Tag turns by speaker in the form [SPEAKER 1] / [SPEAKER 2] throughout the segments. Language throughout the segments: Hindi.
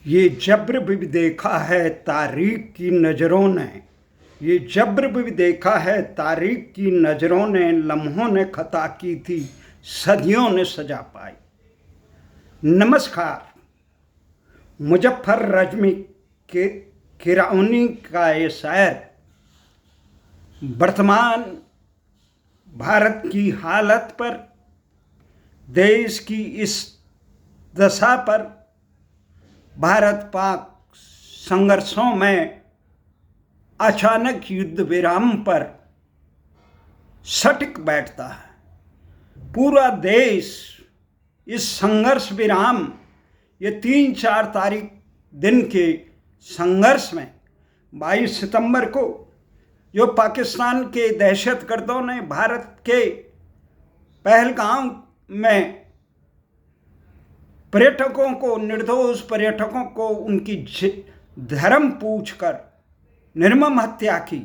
[SPEAKER 1] ये जब्र भी देखा है तारीख की नज़रों ने, ये जब्र भी देखा है तारीख की नज़रों ने, लम्हों ने खता की थी सदियों ने सजा पाई। नमस्कार, मुजफ्फर रजमी के किरौनी का ये शायर वर्तमान भारत की हालत पर, देश की इस दशा पर, भारत पाक संघर्षों में अचानक युद्ध विराम पर सटिक बैठता है। पूरा देश इस संघर्ष विराम, ये 3-4 तारीख दिन के संघर्ष में 22 सितंबर को जो पाकिस्तान के दहशतगर्दों ने भारत के पहलगाम में पर्यटकों को, निर्दोष पर्यटकों को उनकी धर्म पूछकर निर्मम हत्या की,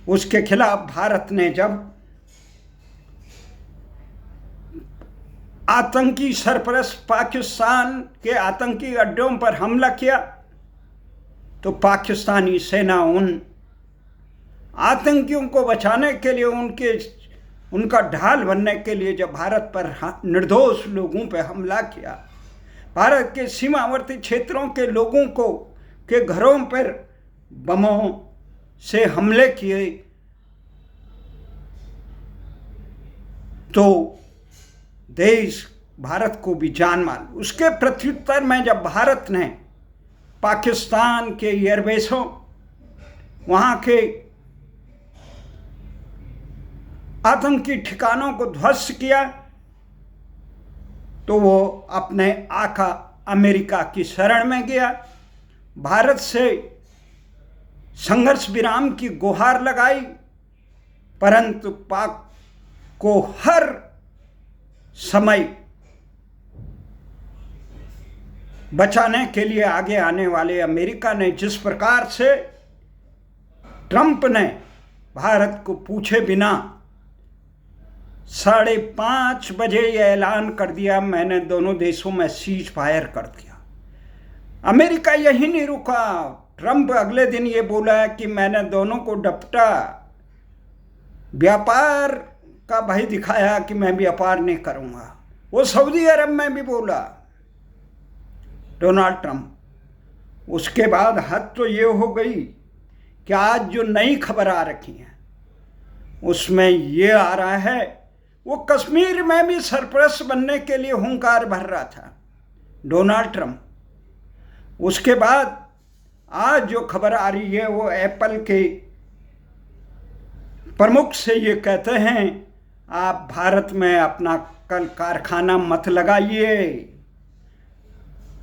[SPEAKER 1] उसके खिलाफ भारत ने जब आतंकी सरपरस्त पाकिस्तान के आतंकी अड्डों पर हमला किया, तो पाकिस्तानी सेना उन आतंकियों को बचाने के लिए, उनका ढाल बनने के लिए जब भारत पर निर्दोष लोगों पर हमला किया, भारत के सीमावर्ती क्षेत्रों के लोगों को के घरों पर बमों से हमले किए, तो देश भारत को भी जान माल। उसके प्रत्युत्तर में जब भारत ने पाकिस्तान के एयरबेसों, वहाँ के आतंकी ठिकानों को ध्वस्त किया, तो वो अपने आका अमेरिका की शरण में गया, भारत से संघर्ष विराम की गुहार लगाई, परंतु पाक को हर समय बचाने के लिए आगे आने वाले अमेरिका ने जिस प्रकार से ट्रंप ने भारत को पूछे बिना 5:30 बजे यह ऐलान कर दिया, मैंने दोनों देशों में सीज फायर कर दिया। अमेरिका यही नहीं रुका, ट्रंप अगले दिन ये बोला कि मैंने दोनों को डपटा, व्यापार का भय दिखाया कि मैं व्यापार नहीं करूंगा। वो सऊदी अरब में भी बोला डोनाल्ड ट्रंप। उसके बाद हद तो ये हो गई कि आज जो नई खबर आ रखी है उसमें ये आ रहा है, वो कश्मीर में भी सरपरस्त बनने के लिए हुंकार भर रहा था डोनाल्ड ट्रंप। उसके बाद आज जो खबर आ रही है वो एप्पल के प्रमुख से ये कहते हैं, आप भारत में अपना कल कारखाना मत लगाइए,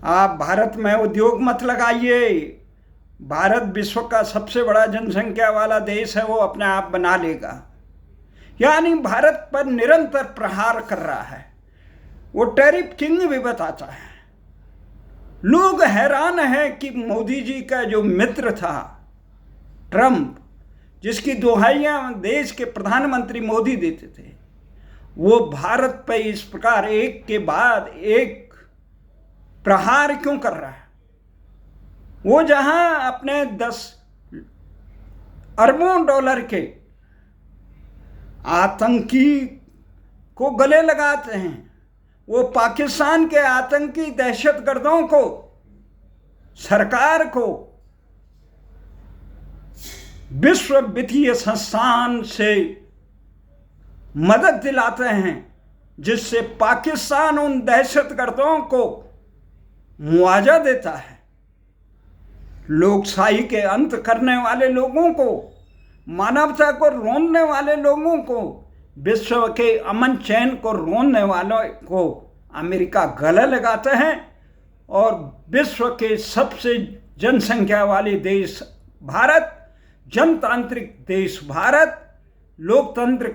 [SPEAKER 1] आप भारत में उद्योग मत लगाइए, भारत विश्व का सबसे बड़ा जनसंख्या वाला देश है, वो अपने आप बना लेगा। यानी भारत पर निरंतर प्रहार कर रहा है। वो टैरिफ किंग भी बताता है। लोग हैरान हैं कि मोदी जी का जो मित्र था ट्रंप, जिसकी दुहाइयां देश के प्रधानमंत्री मोदी देते थे, वो भारत पर इस प्रकार एक के बाद एक प्रहार क्यों कर रहा है। वो जहां अपने 10 अरबों डॉलर के आतंकी को गले लगाते हैं, वो पाकिस्तान के आतंकी दहशतगर्दों को, सरकार को विश्व वित्तीय संस्थान से मदद दिलाते हैं, जिससे पाकिस्तान उन दहशतगर्दों को मुआवजा देता है। लोकशाही के अंत करने वाले लोगों को, मानवता को रोनने वाले लोगों को, विश्व के अमन चैन को रोनने वालों को अमेरिका गले लगाते हैं, और विश्व के सबसे जनसंख्या वाले देश भारत, जनतांत्रिक देश भारत, लोकतंत्र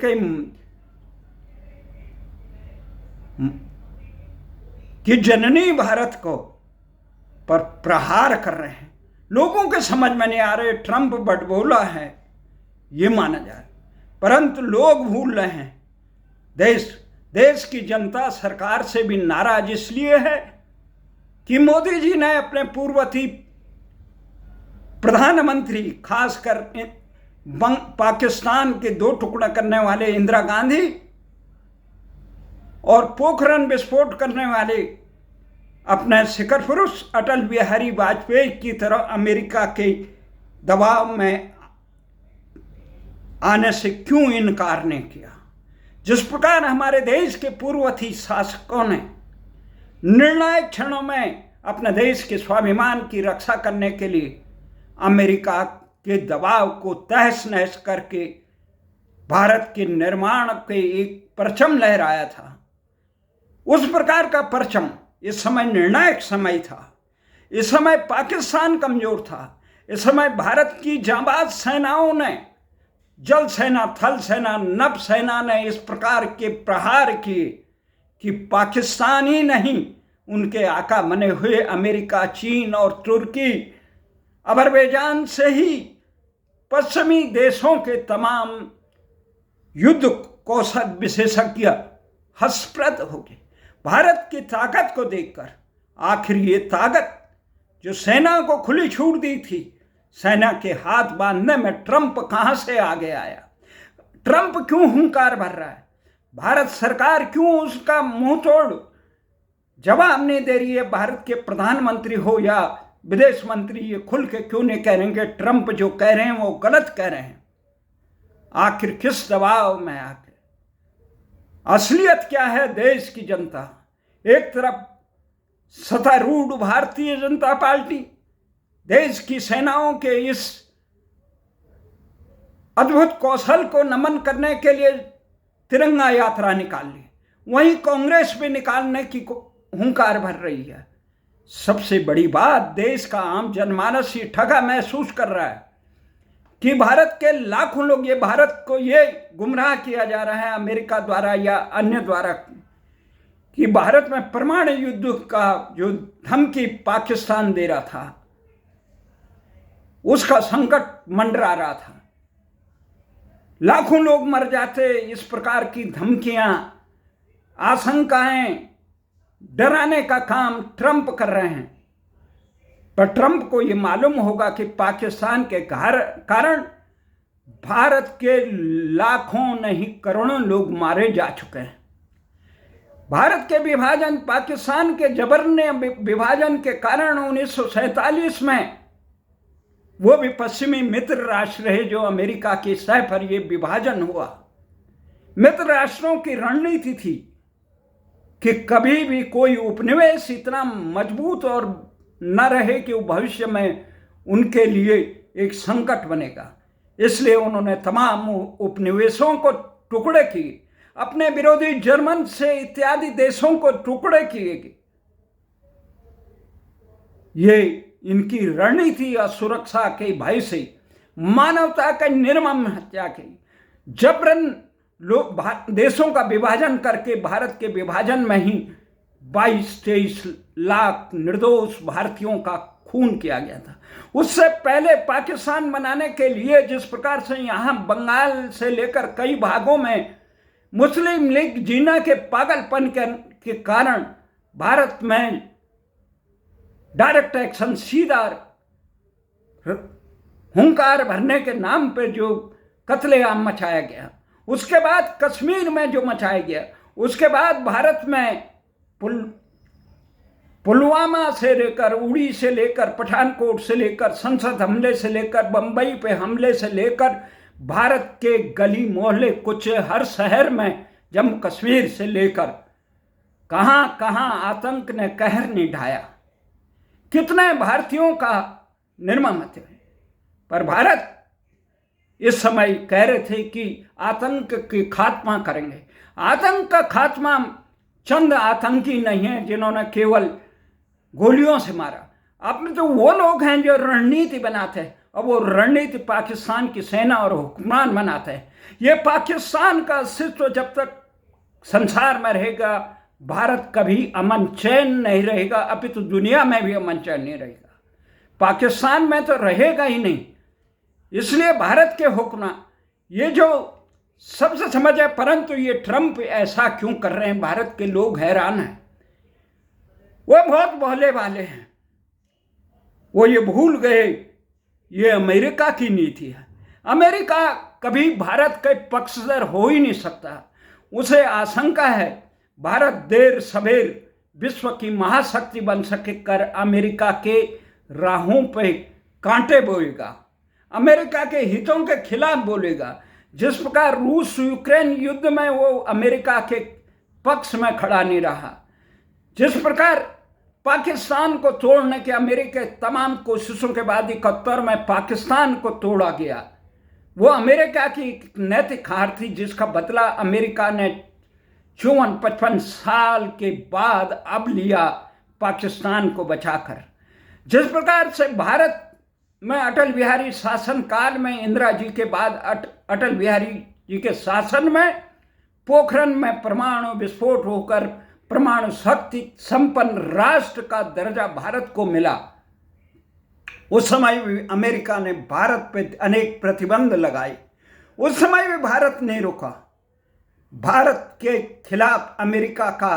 [SPEAKER 1] की जननी भारत को पर प्रहार कर रहे हैं। लोगों के समझ में नहीं आ रहे, ट्रंप बड़बोला है ये माना जाए, परंतु लोग भूल रहे हैं देश की जनता सरकार से भी नाराज इसलिए है कि मोदी जी ने अपने पूर्ववर्ती प्रधानमंत्री, खासकर पाकिस्तान के 2 टुकड़ा करने वाले इंदिरा गांधी और पोखरण विस्फोट करने वाले अपने शिखर पुरुष अटल बिहारी वाजपेयी की तरह अमेरिका के दबाव में आने से क्यों इनकार नहीं किया। जिस प्रकार हमारे देश के पूर्ववर्ती शासकों ने निर्णायक क्षणों में अपने देश के स्वाभिमान की रक्षा करने के लिए अमेरिका के दबाव को तहस नहस करके भारत के निर्माण के एक परचम लहराया था, उस प्रकार का परचम इस समय निर्णायक समय था। इस समय पाकिस्तान कमजोर था। इस समय भारत की जांबाज सेनाओं ने, जल सेना, थल सेना, नभ सेना ने इस प्रकार के प्रहार किए कि पाकिस्तान ही नहीं, उनके आका बने हुए अमेरिका, चीन और तुर्की, अजरबैजान से ही पश्चिमी देशों के तमाम युद्ध कौशल विशेषज्ञ हतप्रभ हो गए भारत की ताकत को देखकर। आखिर ये ताकत जो सेना को खुली छूट दी थी, सेना के हाथ बांधने में ट्रंप कहां से आगे आया? ट्रंप क्यों हुंकार भर रहा है? भारत सरकार क्यों उसका मुंह तोड़ जवाब नहीं दे रही है? भारत के प्रधानमंत्री हो या विदेश मंत्री ये खुल के क्यों नहीं कह रहे हैं कि ट्रंप जो कह रहे हैं वो गलत कह रहे हैं? आखिर किस दबाव में आके? असलियत क्या है? देश की जनता, एक तरफ सत्तारूढ़ भारतीय जनता पार्टी देश की सेनाओं के इस अद्भुत कौशल को नमन करने के लिए तिरंगा यात्रा निकाल ली, वहीं कांग्रेस भी निकालने की हुंकार भर रही है। सबसे बड़ी बात, देश का आम जनमानस ये ठगा महसूस कर रहा है कि भारत के लाखों लोग, ये भारत को ये गुमराह किया जा रहा है अमेरिका द्वारा या अन्य द्वारा कि भारत में परमाणु युद्ध का जो धमकी पाकिस्तान दे रहा था, उसका संकट मंडरा रहा था। लाखों लोग मर जाते, इस प्रकार की धमकियां, आशंकाएं, डराने का काम ट्रंप कर रहे हैं। पर ट्रंप को ये मालूम होगा कि पाकिस्तान के कारण भारत के लाखों नहीं करोड़ों लोग मारे जा चुके हैं। भारत के विभाजन, पाकिस्तान के जबरन विभाजन के कारण 1947 में वो भी पश्चिमी मित्र राष्ट्र रहे जो अमेरिका के सह पर ये विभाजन हुआ। मित्र राष्ट्रों की रणनीति थी कि कभी भी कोई उपनिवेश इतना मजबूत और न रहे कि वो भविष्य में उनके लिए एक संकट बनेगा। इसलिए उन्होंने तमाम उपनिवेशों को टुकड़े किए, अपने विरोधी जर्मन से इत्यादि देशों को टुकड़े किए। ये इनकी रणनीति और सुरक्षा के भय से मानवता का निर्मम हत्या की, जबरन लोग देशों का विभाजन करके भारत के विभाजन में ही 22-23 लाख निर्दोष भारतीयों का खून किया गया था। उससे पहले पाकिस्तान बनाने के लिए जिस प्रकार से यहाँ बंगाल से लेकर कई भागों में मुस्लिम लीग जीना के पागलपन के कारण भारत में डायरेक्ट एक्शन, सीधा हुंकार भरने के नाम पर जो कत्लेआम मचाया गया, उसके बाद कश्मीर में जो मचाया गया, उसके बाद भारत में पुलवामा से लेकर, उड़ी से लेकर, पठानकोट से लेकर, संसद हमले से लेकर, बंबई पे हमले से लेकर, भारत के गली मोहल्ले कुछ हर शहर में, जम्मू कश्मीर से लेकर कहाँ कहाँ आतंक ने कहर नहीं ढाया। कितने भारतीयों का निर्मम हत्या है। पर भारत इस समय कह रहे थे कि आतंक की खात्मा करेंगे। आतंक का खात्मा चंद आतंकी नहीं है जिन्होंने केवल गोलियों से मारा। अब तो वो लोग हैं जो रणनीति बनाते हैं, और वो रणनीति पाकिस्तान की सेना और हुक्मरान बनाते हैं। ये पाकिस्तान का अस्तित्व जब तक संसार में रहेगा, भारत कभी अमन चैन नहीं रहेगा, अभी तो दुनिया में भी अमन चैन नहीं रहेगा, पाकिस्तान में तो रहेगा ही नहीं। इसलिए भारत के हुक्मरान ये जो सबसे समझ है, परंतु ये ट्रंप ऐसा क्यों कर रहे हैं, भारत के लोग हैरान हैं। वो बहुत भोले वाले हैं। वो ये भूल गए ये अमेरिका की नीति है। अमेरिका कभी भारत के पक्षधर हो ही नहीं सकता। उसे आशंका है भारत देर सवेर विश्व की महाशक्ति बन सके कर अमेरिका के राहों पे कांटे बोएगा, अमेरिका के हितों के खिलाफ बोलेगा। जिस प्रकार रूस यूक्रेन युद्ध में वो अमेरिका के पक्ष में खड़ा नहीं रहा, जिस प्रकार पाकिस्तान को तोड़ने के अमेरिका के तमाम कोशिशों के बाद 71 में पाकिस्तान को तोड़ा गया, वो अमेरिका की नैतिक हार थी जिसका बदला अमेरिका ने 54-55 साल के बाद अब लिया पाकिस्तान को बचाकर। जिस प्रकार से भारत में अटल बिहारी शासन काल में, इंदिरा जी के बाद अटल बिहारी जी के शासन में पोखरण में परमाणु विस्फोट होकर परमाणु शक्ति संपन्न राष्ट्र का दर्जा भारत को मिला, उस समय भी अमेरिका ने भारत पे अनेक प्रतिबंध लगाए। उस समय भी भारत नहीं रुका। भारत के खिलाफ अमेरिका का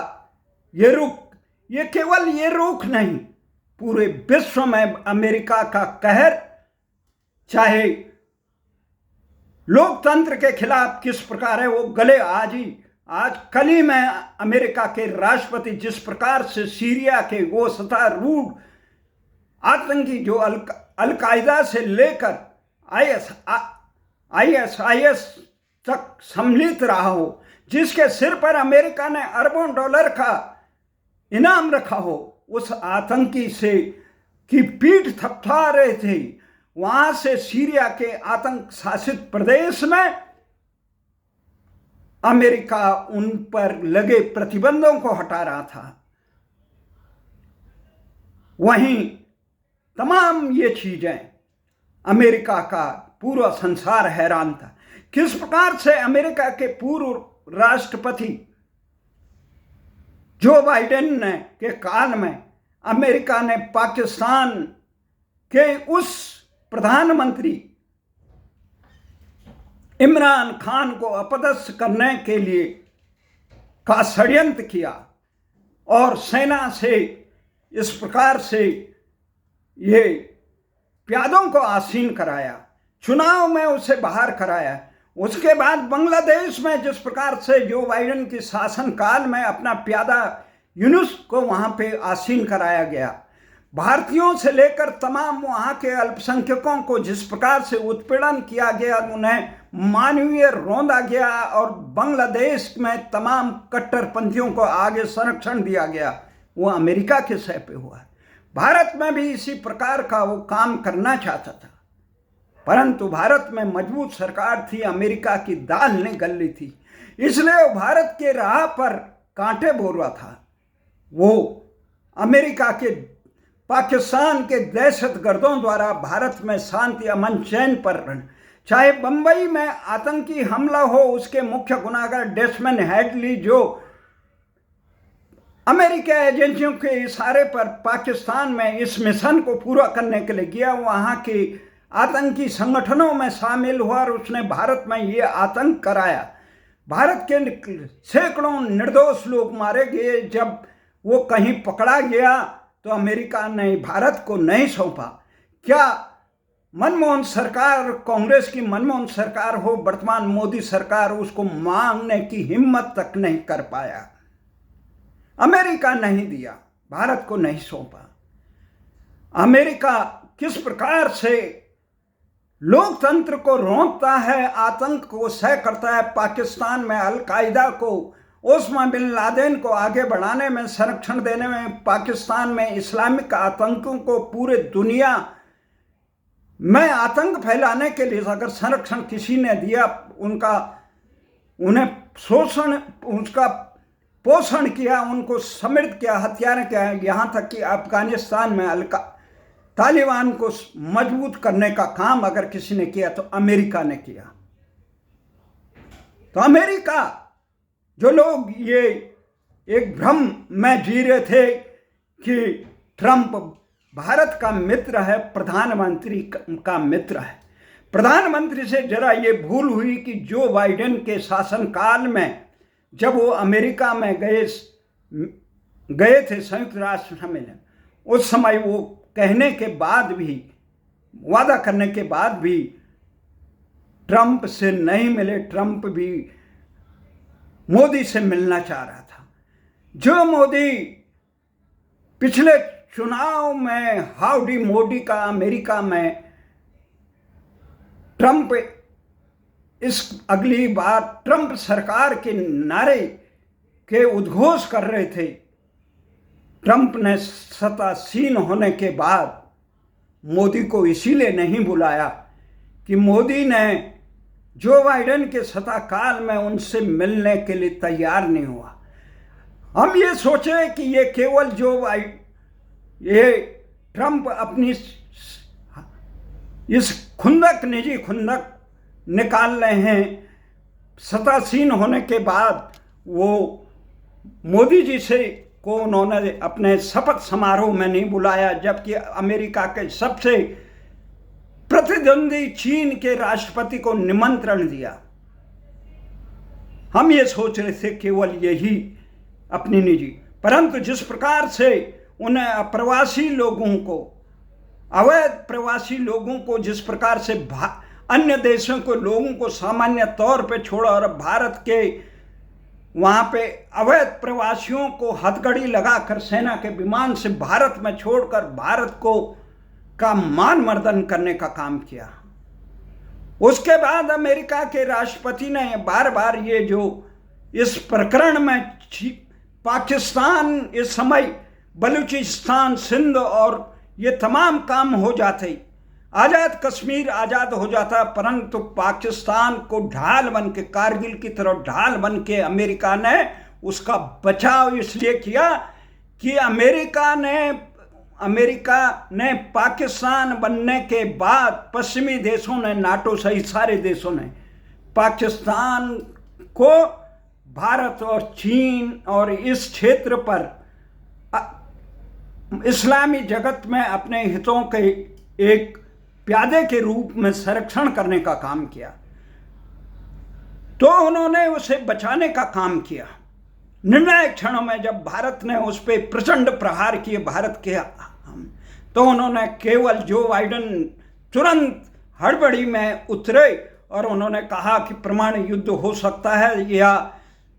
[SPEAKER 1] ये रुख, ये केवल ये रुख नहीं, पूरे विश्व में अमेरिका का कहर, चाहे लोकतंत्र के खिलाफ किस प्रकार है वो गले आज कल ही में अमेरिका के राष्ट्रपति जिस प्रकार से सीरिया के वो सत्तारूढ़ आतंकी जो अल-कायदा से लेकर आईएसआईएस तक सम्मिलित रहा हो, जिसके सिर पर अमेरिका ने अरबों डॉलर का इनाम रखा हो, उस आतंकी से की पीठ थपथपा रहे थे, वहां से सीरिया के आतंक शासित प्रदेश में अमेरिका उन पर लगे प्रतिबंधों को हटा रहा था। वहीं तमाम ये चीजें अमेरिका का पूरा संसार हैरान था। किस प्रकार से अमेरिका के पूर्व राष्ट्रपति जो बाइडेन ने के काल में अमेरिका ने पाकिस्तान के उस प्रधानमंत्री इमरान खान को अपदस्थ करने के लिए का षड्यंत्र किया और सेना से इस प्रकार से ये प्यादों को आसीन कराया, चुनाव में उसे बाहर कराया। उसके बाद बांग्लादेश में जिस प्रकार से जो बाइडेन के शासन काल में अपना प्यादा यूनुस को वहां पे आसीन कराया गया, भारतीयों से लेकर तमाम वहां के अल्पसंख्यकों को जिस प्रकार से उत्पीड़न किया गया, उन्हें मानवीय रौंदा गया और बांग्लादेश में तमाम कट्टरपंथियों को आगे संरक्षण दिया गया, वो अमेरिका के सह पे हुआ। भारत में भी इसी प्रकार का वो काम करना चाहता था, परंतु भारत में मजबूत सरकार थी, अमेरिका की दाल नहीं गल रही थी, इसलिए वो भारत के राह पर कांटे बो रहा था। वो अमेरिका के पाकिस्तान के दहशतगर्दों द्वारा भारत में शांति अमन चैन पर, चाहे बंबई में आतंकी हमला हो, उसके मुख्य गुनाहगार डेस्मंड हेडली जो अमेरिका एजेंसियों के इशारे पर पाकिस्तान में इस मिशन को पूरा करने के लिए गया, वहाँ के आतंकी संगठनों में शामिल हुआ और उसने भारत में ये आतंक कराया। भारत के सैकड़ों निर्दोष लोग मारे गए। जब वो कहीं पकड़ा गया तो अमेरिका ने भारत को नहीं सौंपा। क्या मनमोहन सरकार, कांग्रेस की मनमोहन सरकार हो, वर्तमान मोदी सरकार, उसको मांगने की हिम्मत तक नहीं कर पाया। अमेरिका नहीं दिया, भारत को नहीं सौंपा। अमेरिका किस प्रकार से लोकतंत्र को रोकता है, आतंक को सह करता है, पाकिस्तान में अल-कायदा को, ओसामा बिन लादेन को आगे बढ़ाने में, संरक्षण देने में, पाकिस्तान में इस्लामिक आतंकों को पूरे दुनिया में आतंक फैलाने के लिए अगर संरक्षण किसी ने दिया, उन्हें शोषण, उसका पोषण किया, उनको समृद्ध किया, हथियार किया, यहाँ तक कि अफगानिस्तान में तालिबान को मजबूत करने का काम अगर किसी ने किया तो अमेरिका ने किया। तो अमेरिका, जो लोग ये एक भ्रम में जी रहे थे कि ट्रंप भारत का मित्र है, प्रधानमंत्री का मित्र है, प्रधानमंत्री से जरा ये भूल हुई कि जो बाइडेन के शासनकाल में जब वो अमेरिका में गए गए थे संयुक्त राष्ट्र सम्मेलन, उस समय वो कहने के बाद भी, वादा करने के बाद भी ट्रंप से नहीं मिले। ट्रंप भी मोदी से मिलना चाह रहा था। जो मोदी पिछले चुनाव में हाउडी मोदी का अमेरिका में ट्रंप इस अगली बार ट्रंप सरकार के नारे के उद्घोष कर रहे थे, ट्रंप ने सत्तासीन होने के बाद मोदी को इसीलिए नहीं बुलाया कि मोदी ने जो बाइडेन के सत्ता काल में उनसे मिलने के लिए तैयार नहीं हुआ। हम ये सोचे कि ये केवल ये ट्रंप अपनी इस निजी खुंदक निकाल रहे हैं। सत्तासीन होने के बाद वो मोदी जी को उन्होंने अपने शपथ समारोह में नहीं बुलाया, जबकि अमेरिका के सबसे प्रतिद्वंदी चीन के राष्ट्रपति को निमंत्रण दिया। हम ये सोच रहे थे केवल यही अपनी निजी, परंतु जिस प्रकार से उन्हें अप्रवासी लोगों को, अवैध प्रवासी लोगों को जिस प्रकार से अन्य देशों के लोगों को सामान्य तौर पे छोड़ा और भारत के वहाँ पे अवैध प्रवासियों को हथकड़ी लगाकर सेना के विमान से भारत में छोड़कर भारत का मान मर्दन करने का काम किया। उसके बाद अमेरिका के राष्ट्रपति ने बार बार ये जो इस प्रकरण में पाकिस्तान इस समय बलूचिस्तान, सिंध और ये तमाम काम हो जाते, आज़ाद कश्मीर आज़ाद हो जाता, परंतु पाकिस्तान को ढाल बन के, कारगिल की तरह ढाल बन के अमेरिका ने उसका बचाव इसलिए किया कि अमेरिका ने पाकिस्तान बनने के बाद पश्चिमी देशों ने, नाटो सहित सारे देशों ने पाकिस्तान को भारत और चीन और इस क्षेत्र पर इस्लामी जगत में अपने हितों के एक प्यादे के रूप में संरक्षण करने का काम किया। तो उन्होंने उसे बचाने का काम किया। निर्णायक क्षणों में जब भारत ने उस पर प्रचंड प्रहार किए भारत के, तो उन्होंने केवल जो बाइडेन तुरंत हड़बड़ी में उतरे और उन्होंने कहा कि परमाणु युद्ध हो सकता है, या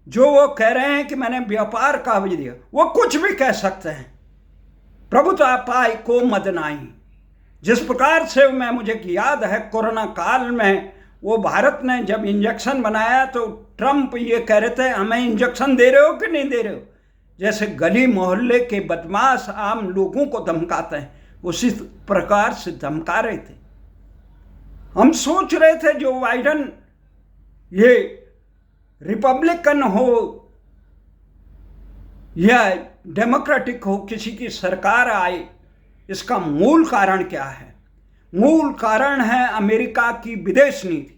[SPEAKER 1] जो वो कह रहे हैं कि मैंने व्यापार का अवधि दिया, वो कुछ भी कह सकते हैं, प्रभुता पाई को मद नाई। जिस प्रकार से मुझे याद है कोरोना काल में वो भारत ने जब इंजेक्शन बनाया तो ट्रंप ये कह रहे थे हमें इंजेक्शन दे रहे हो कि नहीं दे रहे हो, जैसे गली मोहल्ले के बदमाश आम लोगों को धमकाते हैं, उसी प्रकार से धमका रहे थे। हम सोच रहे थे जो बाइडेन ये रिपब्लिकन हो या डेमोक्रेटिक हो, किसी की सरकार आए, इसका मूल कारण क्या है? मूल कारण है अमेरिका की विदेश नीति।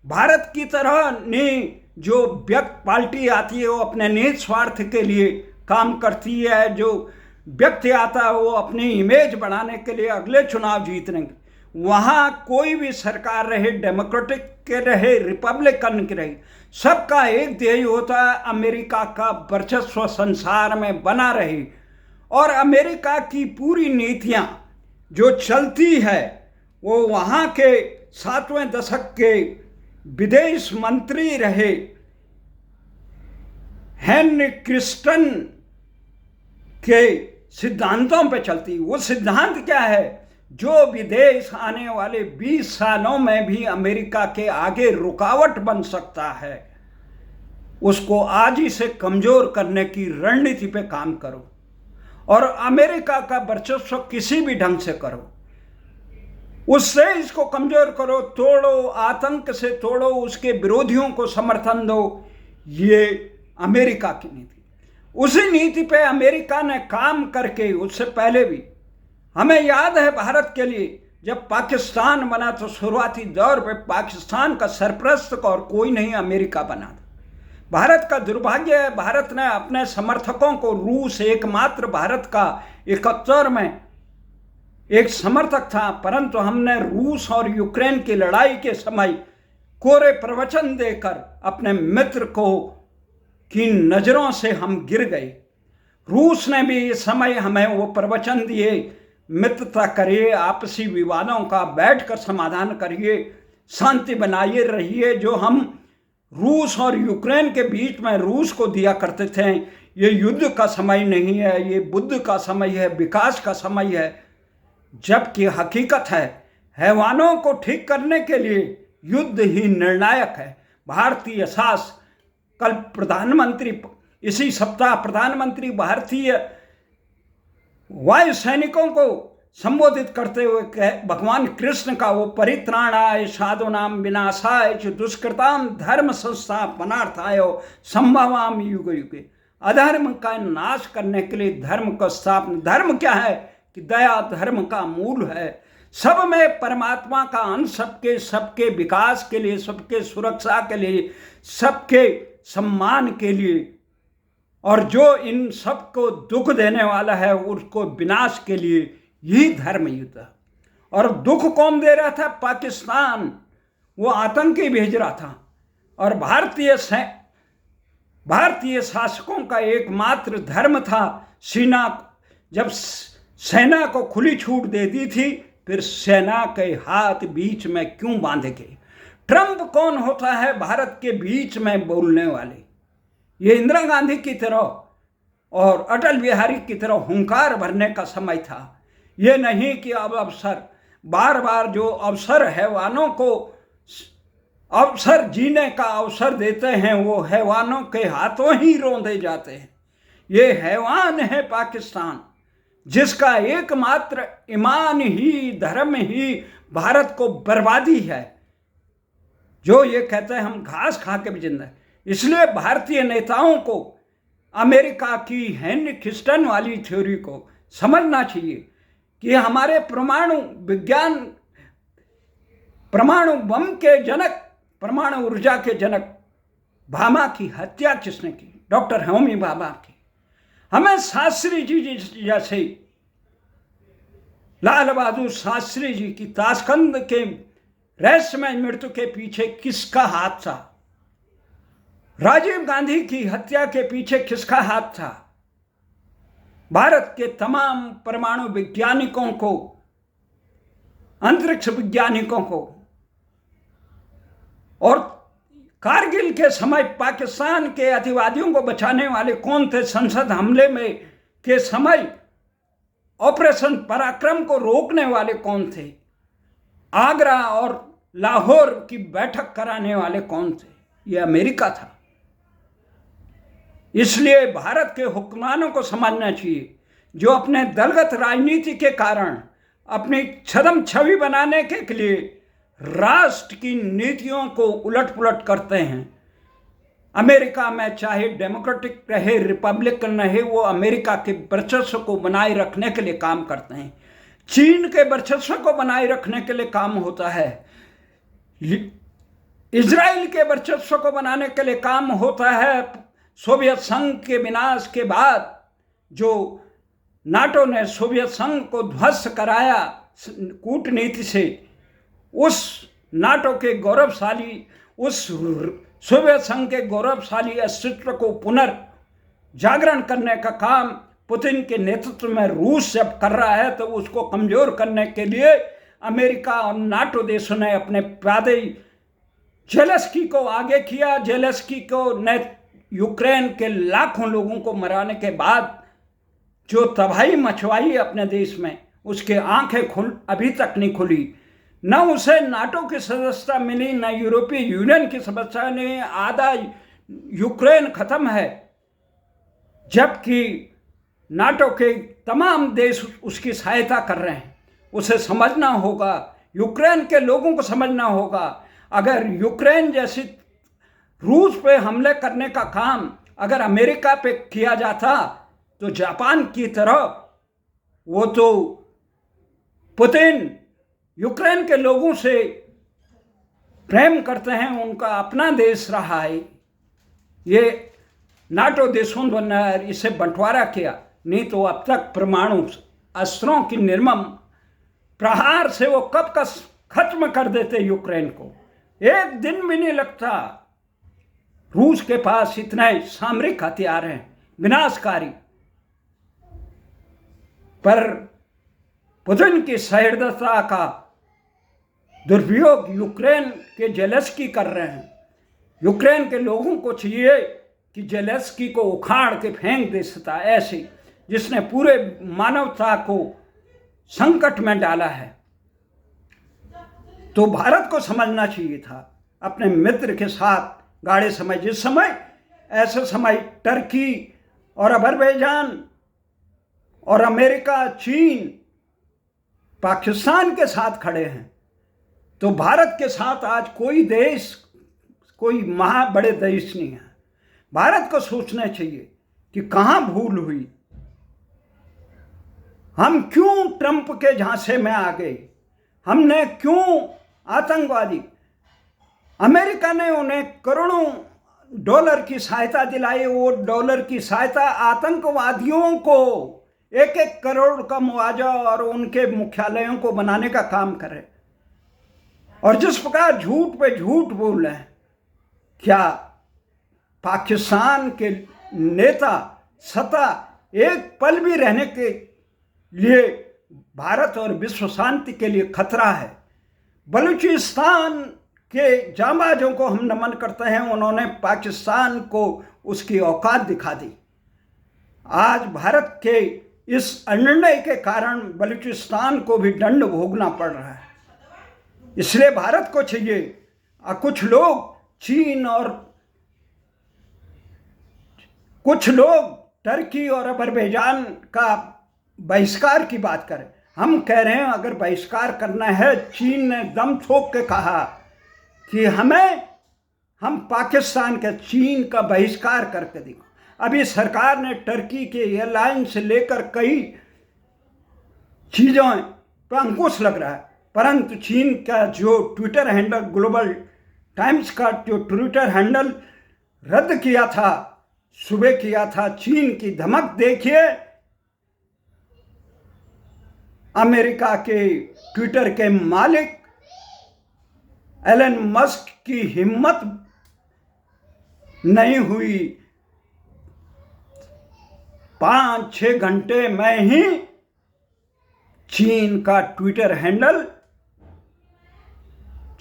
[SPEAKER 1] भारत की तरह नहीं, जो व्यक्ति पार्टी आती है वो अपने निहित स्वार्थ के लिए काम करती है, जो व्यक्ति आता है वो अपनी इमेज बढ़ाने के लिए अगले चुनाव जीतने के। वहाँ कोई भी सरकार रहे, डेमोक्रेटिक के रहे, रिपब्लिकन के रहे, सबका एक ध्येय होता है अमेरिका का वर्चस्व संसार में बना रहे। और अमेरिका की पूरी नीतियाँ जो चलती है वो वहाँ के 7वें दशक के विदेश मंत्री रहे हेनरी किसिंजर के सिद्धांतों पे चलती। वो सिद्धांत क्या है? जो विदेश आने वाले 20 सालों में भी अमेरिका के आगे रुकावट बन सकता है, उसको आज ही से कमजोर करने की रणनीति पे काम करो और अमेरिका का वर्चस्व किसी भी ढंग से करो, उससे इसको कमजोर करो, तोड़ो, आतंक से तोड़ो, उसके विरोधियों को समर्थन दो। ये अमेरिका की नीति। उसी नीति पे अमेरिका ने काम करके उससे पहले भी, हमें याद है भारत के लिए जब पाकिस्तान बना तो शुरुआती दौर पे पाकिस्तान का सरप्रस्त और कोई नहीं, अमेरिका बना था। भारत का दुर्भाग्य है, भारत ने अपने समर्थकों को, रूस एकमात्र भारत का 71 में एक समर्थक था, परंतु हमने रूस और यूक्रेन की लड़ाई के समय कोरे प्रवचन देकर अपने मित्र को की नज़रों से हम गिर गए। रूस ने भी इस समय हमें वो प्रवचन दिए, मित्रता करिए, आपसी विवादों का बैठकर समाधान करिए, शांति बनाइए रहिए। जो हम रूस और यूक्रेन के बीच में रूस को दिया करते थे, ये युद्ध का समय नहीं है, ये बुद्ध का समय है, विकास का समय है। जबकि हकीकत है, हैवानों को ठीक करने के लिए युद्ध ही निर्णायक है। भारतीय शास्त्र, कल प्रधानमंत्री, इसी सप्ताह प्रधानमंत्री भारतीय वायु सैनिकों को संबोधित करते हुए भगवान कृष्ण का वो परित्राणाय साधूनाम विनाशाय च दुष्कृताम धर्म संस्थापनार्थाय संभवामि युगे युगे, अधर्म का नाश करने के लिए धर्म का स्थापना। धर्म क्या है कि दया धर्म का मूल है। सब में परमात्मा का अंश, सबके विकास के लिए, सबके सुरक्षा के लिए, सबके सम्मान के लिए, और जो इन सबको दुख देने वाला है उसको विनाश के लिए, यही धर्म युद्ध है। और दुख कौन दे रहा था? पाकिस्तान, वो आतंकी भेज रहा था। और भारतीय शासकों का एकमात्र धर्म था, जब सेना को खुली छूट दे दी थी, फिर सेना के हाथ बीच में क्यों बांधे गए? ट्रंप कौन होता है भारत के बीच में बोलने वाले? ये इंदिरा गांधी की तरह और अटल बिहारी की तरह हुंकार भरने का समय था। ये नहीं कि अब अवसर, बार बार जो अवसर हैवानों को अवसर जीने का अवसर देते हैं, वो हैवानों के हाथों ही रौंदे जाते हैं। ये हैवान है पाकिस्तान, जिसका एकमात्र ईमान ही, धर्म ही भारत को बर्बादी है। जो ये कहते हैं हम घास खा के भी जिंदा है। इसलिए भारतीय नेताओं को अमेरिका की हेनरी किसिंजर वाली थ्योरी को समझना चाहिए कि हमारे परमाणु विज्ञान, परमाणु बम के जनक, परमाणु ऊर्जा के जनक भाभा की हत्या किसने की? डॉक्टर होमी भाभा की। हमें शास्त्री जी जैसे लाल बहादुर शास्त्री जी की ताशकंद के रहस्यमय मृत्यु के पीछे किसका हाथ था? राजीव गांधी की हत्या के पीछे किसका हाथ था? भारत के तमाम परमाणु वैज्ञानिकों को, अंतरिक्ष वैज्ञानिकों को, और कारगिल के समय पाकिस्तान के अतिवादियों को बचाने वाले कौन थे? संसद हमले में के समय ऑपरेशन पराक्रम को रोकने वाले कौन थे? आगरा और लाहौर की बैठक कराने वाले कौन थे? ये अमेरिका था। इसलिए भारत के हुक्मरानों को समझना चाहिए, जो अपने दलगत राजनीति के कारण, अपनी छद्म छवि बनाने के लिए राष्ट्र की नीतियों को उलट पुलट करते हैं। अमेरिका में चाहे डेमोक्रेटिक रहे, रिपब्लिकन रहे, वो अमेरिका के वर्चस्व को बनाए रखने के लिए काम करते हैं। चीन के वर्चस्व को बनाए रखने के लिए काम होता है। इजराइल के वर्चस्व को बनाने के लिए काम होता है। सोवियत संघ के विनाश के बाद जो नाटो ने सोवियत संघ को ध्वस्त कराया कूटनीति से, उस नाटो के गौरवशाली, उस सोवियत संघ के गौरवशाली अस्तित्व को पुनर्जागरण करने का काम पुतिन के नेतृत्व में रूस जब कर रहा है, तो उसको कमजोर करने के लिए अमेरिका और नाटो देशों ने अपने प्यादे जेलेंस्की को आगे किया। जेलेंस्की को ने यूक्रेन के लाखों लोगों को मराने के बाद जो तबाही मचवाई अपने देश में, उसके आंखें अभी तक नहीं खुली। न उसे नाटो की सदस्यता मिली, न यूरोपीय यूनियन की सदस्यता नहीं। आधा यूक्रेन खत्म है, जबकि नाटो के तमाम देश उसकी सहायता कर रहे हैं। उसे समझना होगा, यूक्रेन के लोगों को समझना होगा। अगर यूक्रेन जैसी रूस पे हमले करने का काम अगर अमेरिका पे किया जाता, तो जापान की तरह, वो तो पुतिन यूक्रेन के लोगों से प्रेम करते हैं, उनका अपना देश रहा है। ये नाटो देशों ने इसे बंटवारा किया, नहीं तो अब तक परमाणु अस्त्रों की निर्मम प्रहार से वो कब का खत्म कर देते यूक्रेन को। एक दिन भी नहीं लगता। रूस के पास इतने सामरिक हथियार हैं विनाशकारी, पर पुतिन की सहृदयता का दुरुपयोग यूक्रेन के जेलेंस्की कर रहे हैं। यूक्रेन के लोगों को चाहिए कि जेलेंस्की को उखाड़ के फेंक दे सकता ऐसे, जिसने पूरे मानवता को संकट में डाला है। तो भारत को समझना चाहिए था अपने मित्र के साथ गाढ़े समय, जिस समय ऐसे समय टर्की और अजरबैजान और अमेरिका, चीन, पाकिस्तान के साथ खड़े हैं, तो भारत के साथ आज कोई देश, कोई बड़े देश नहीं है। भारत को सोचना चाहिए कि कहाँ भूल हुई, हम क्यों ट्रंप के झांसे में आ गए, हमने क्यों आतंकवादी, अमेरिका ने उन्हें करोड़ों डॉलर की सहायता दिलाई, वो डॉलर की सहायता आतंकवादियों को 1-1 करोड़ का मुआवजा और उनके मुख्यालयों को बनाने का काम करे। और जिस प्रकार झूठ पे झूठ बोल रहे हैं, क्या पाकिस्तान के नेता सत्ता एक पल भी रहने के लिए भारत और विश्व शांति के लिए खतरा है। बलूचिस्तान के जांबाजों को हम नमन करते हैं, उन्होंने पाकिस्तान को उसकी औकात दिखा दी। आज भारत के इस अनिर्णय के कारण बलूचिस्तान को भी दंड भोगना पड़ रहा है। इसलिए भारत को चाहिए, कुछ लोग चीन और कुछ लोग टर्की और अजरबैजान का बहिष्कार की बात करें। हम कह रहे हैं अगर बहिष्कार करना है, चीन ने दम ठोक के कहा कि हम पाकिस्तान के चीन का बहिष्कार करके देखो। अभी सरकार ने टर्की के एयरलाइन से लेकर कई चीज़ों पर अंकुश लग रहा है, परंतु चीन का जो ट्विटर हैंडल, ग्लोबल टाइम्स का जो ट्विटर हैंडल रद्द किया था, सुबह किया था, चीन की धमक देखिए। अमेरिका के ट्विटर के मालिक एलन मस्क की हिम्मत नहीं हुई 5-6 घंटे में ही चीन का ट्विटर हैंडल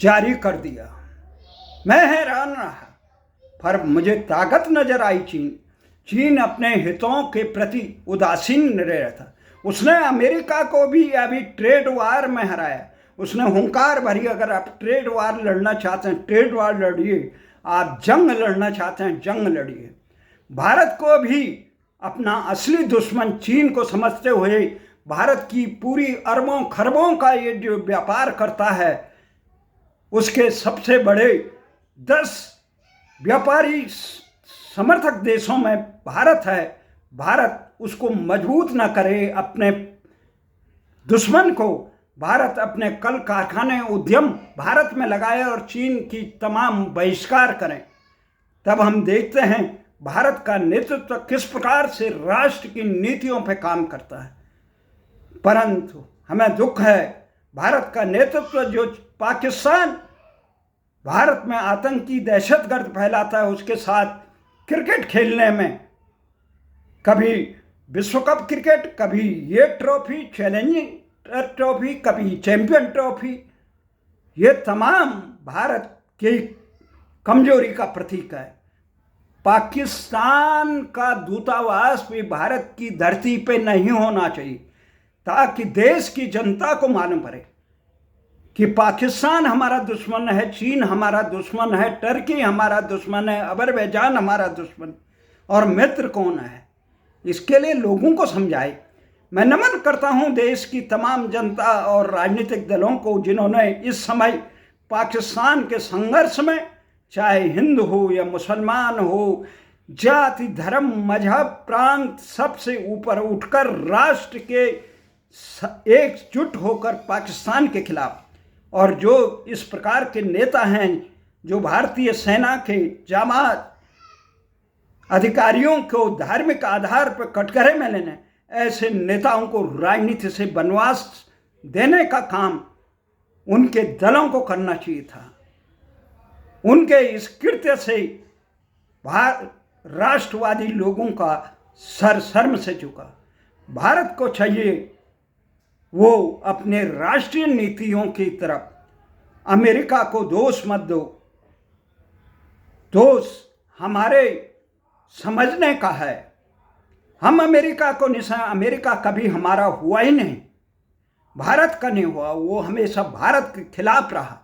[SPEAKER 1] जारी कर दिया। मैं हैरान रहा, पर मुझे ताकत नजर आई। चीन अपने हितों के प्रति उदासीन रहा था। उसने अमेरिका को भी अभी ट्रेड वार में हराया। उसने हुंकार भरी, अगर आप ट्रेड वार लड़ना चाहते हैं ट्रेड वार लड़िए, आप जंग लड़ना चाहते हैं जंग लड़िए। भारत को भी अपना असली दुश्मन चीन को समझते हुए भारत की पूरी अरबों खरबों का ये जो व्यापार करता है, उसके सबसे बड़े 10 व्यापारी समर्थक देशों में भारत है। भारत उसको मजबूत न करे, अपने दुश्मन को भारत अपने कल कारखाने उद्यम भारत में लगाए और चीन की तमाम बहिष्कार करें, तब हम देखते हैं भारत का नेतृत्व किस प्रकार से राष्ट्र की नीतियों पर काम करता है। परंतु हमें दुख है, भारत का नेतृत्व जो पाकिस्तान भारत में आतंकी दहशतगर्द फैलाता है, उसके साथ क्रिकेट खेलने में, कभी विश्व कप क्रिकेट, कभी ये ट्रॉफी चैलेंजिंग ट्रॉफी, कभी चैंपियन ट्रॉफी, ये तमाम भारत की कमजोरी का प्रतीक है। पाकिस्तान का दूतावास भी भारत की धरती पे नहीं होना चाहिए, ताकि देश की जनता को मालूम पड़े कि पाकिस्तान हमारा दुश्मन है, चीन हमारा दुश्मन है, टर्की हमारा दुश्मन है, अजरबैजान हमारा दुश्मन, और मित्र कौन है। इसके लिए लोगों को समझाए। मैं नमन करता हूं देश की तमाम जनता और राजनीतिक दलों को, जिन्होंने इस समय पाकिस्तान के संघर्ष में, चाहे हिंदू हो या मुसलमान हो, जाति, धर्म, मजहब, प्रांत, सबसे ऊपर उठकर राष्ट्र के एकजुट होकर पाकिस्तान के खिलाफ, और जो इस प्रकार के नेता हैं जो भारतीय सेना के जामात अधिकारियों को धार्मिक आधार पर कटघरे में लेने, ऐसे नेताओं को राजनीति से वनवास देने का काम उनके दलों को करना चाहिए था। उनके इस कृत्य से राष्ट्रवादी लोगों का सर शर्म से झुका। भारत को चाहिए वो अपने राष्ट्रीय नीतियों की तरफ अमेरिका को दोष मत दो, दोष हमारे समझने का है। हम अमेरिका को अमेरिका कभी हमारा हुआ ही नहीं, भारत का नहीं हुआ, वो हमेशा भारत के खिलाफ रहा।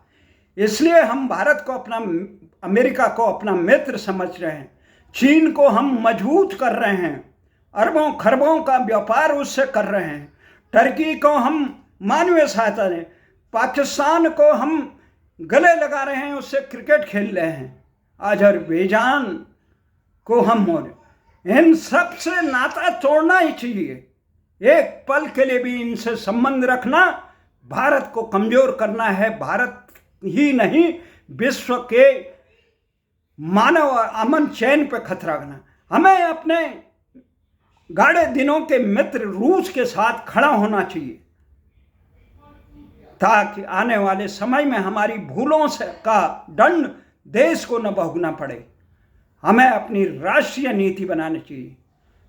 [SPEAKER 1] इसलिए हम भारत को अमेरिका को अपना मित्र समझ रहे हैं। चीन को हम मजबूत कर रहे हैं, अरबों खरबों का व्यापार उससे कर रहे हैं। टर्की को हम मानवीय सहायता दें, पाकिस्तान को हम गले लगा रहे हैं, उससे क्रिकेट खेल रहे हैं। अजरबैजान को हम हो रहे, इन सब से नाता तोड़ना ही चाहिए। एक पल के लिए भी इनसे संबंध रखना भारत को कमजोर करना है। भारत ही नहीं, विश्व के मानव अमन चैन पे खतरा करना। हमें अपने गाढ़े दिनों के मित्र रूस के साथ खड़ा होना चाहिए, ताकि आने वाले समय में हमारी भूलों से का दंड देश को न भोगना पड़े। हमें अपनी राष्ट्रीय नीति बनानी चाहिए,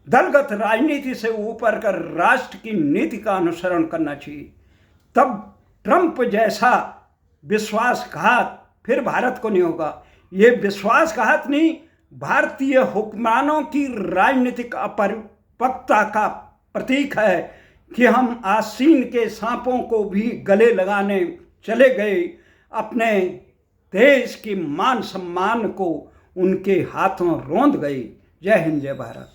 [SPEAKER 1] दलगत राजनीति से ऊपर कर राष्ट्र की नीति का अनुसरण करना चाहिए। तब ट्रंप जैसा विश्वासघात फिर भारत को नहीं होगा। ये विश्वासघात नहीं, भारतीय हुक्मरानों की राजनीतिक अपरिपक्वता का प्रतीक है कि हम आसीन के सांपों को भी गले लगाने चले गए, अपने देश के मान सम्मान को उनके हाथों रौंद गए। जय हिंद, जय भारत।